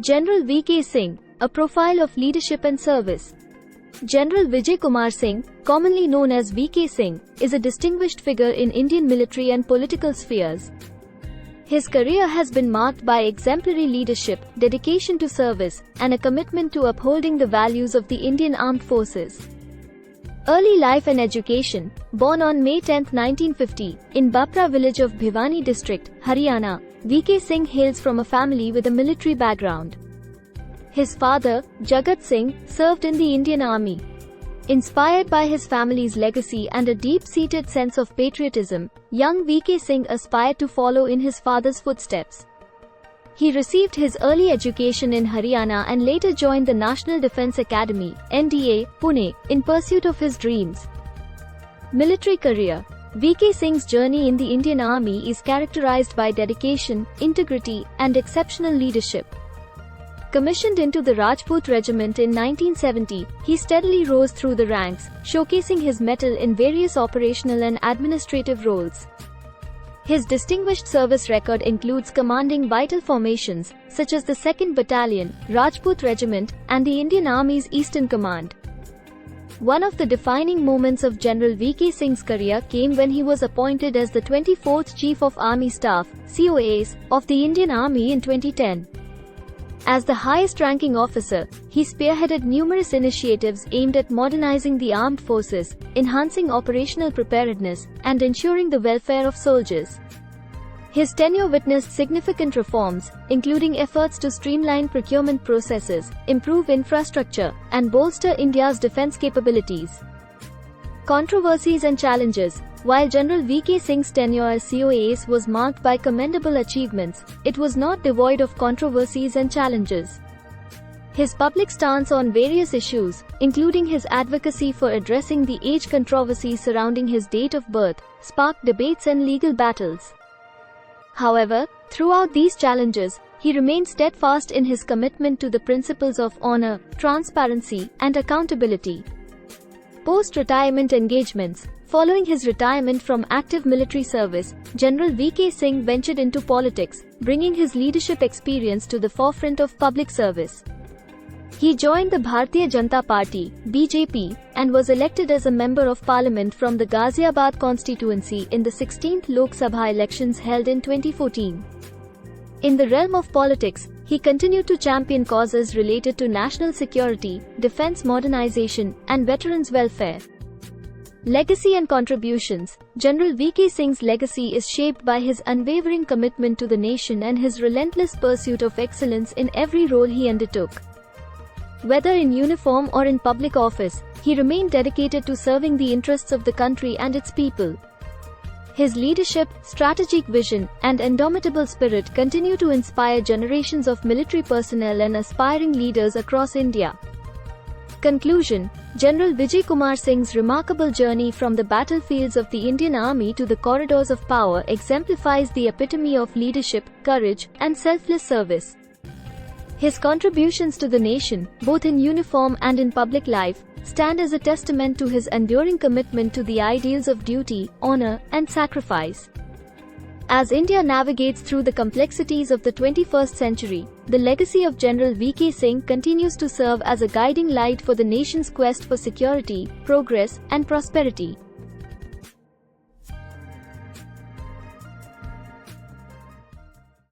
General V.K. Singh, a profile of leadership and service. General Vijay Kumar Singh, commonly known as V.K. Singh, is a distinguished figure in Indian military and political spheres. His career has been marked by exemplary leadership, dedication to service, and a commitment to upholding the values of the Indian Armed Forces. Early life and education. Born on May 10, 1950, in Bapra village of Bhiwani district, Haryana, V.K. Singh hails from a family with a military background. His father, Jagat Singh, served in the Indian Army. Inspired by his family's legacy and a deep-seated sense of patriotism, young V.K. Singh aspired to follow in his father's footsteps. He received his early education in Haryana and later joined the National Defence Academy, NDA, Pune, in pursuit of his dreams. Military career. V.K. Singh's journey in the Indian Army is characterized by dedication, integrity, and exceptional leadership. Commissioned into the Rajput Regiment in 1970, he steadily rose through the ranks, showcasing his mettle in various operational and administrative roles. His distinguished service record includes commanding vital formations, such as the 2nd Battalion, Rajput Regiment, and the Indian Army's Eastern Command. One of the defining moments of General V.K. Singh's career came when he was appointed as the 24th Chief of Army Staff, COAS, of the Indian Army in 2010. As the highest-ranking officer, he spearheaded numerous initiatives aimed at modernizing the armed forces, enhancing operational preparedness, and ensuring the welfare of soldiers. His tenure witnessed significant reforms, including efforts to streamline procurement processes, improve infrastructure, and bolster India's defense capabilities. Controversies and challenges. While General V.K. Singh's tenure as COAS was marked by commendable achievements, it was not devoid of controversies and challenges. His public stance on various issues, including his advocacy for addressing the age controversy surrounding his date of birth, sparked debates and legal battles. However, throughout these challenges, he remained steadfast in his commitment to the principles of honor, transparency, and accountability. Post-retirement engagements. Following his retirement from active military service, General V.K. Singh ventured into politics, bringing his leadership experience to the forefront of public service. He joined the Bharatiya Janata Party (BJP) and was elected as a Member of Parliament from the Ghaziabad constituency in the 16th Lok Sabha elections held in 2014. In the realm of politics, he continued to champion causes related to national security, defense modernization, and veterans' welfare. Legacy and contributions. General V.K. Singh's legacy is shaped by his unwavering commitment to the nation and his relentless pursuit of excellence in every role he undertook. Whether in uniform or in public office, he remained dedicated to serving the interests of the country and its people. His leadership, strategic vision, and indomitable spirit continue to inspire generations of military personnel and aspiring leaders across India. Conclusion. General Vijay Kumar Singh's remarkable journey from the battlefields of the Indian Army to the corridors of power exemplifies the epitome of leadership, courage, and selfless service. His contributions to the nation, both in uniform and in public life, stand as a testament to his enduring commitment to the ideals of duty, honor, and sacrifice. As India navigates through the complexities of the 21st century, the legacy of General V.K. Singh continues to serve as a guiding light for the nation's quest for security, progress, and prosperity.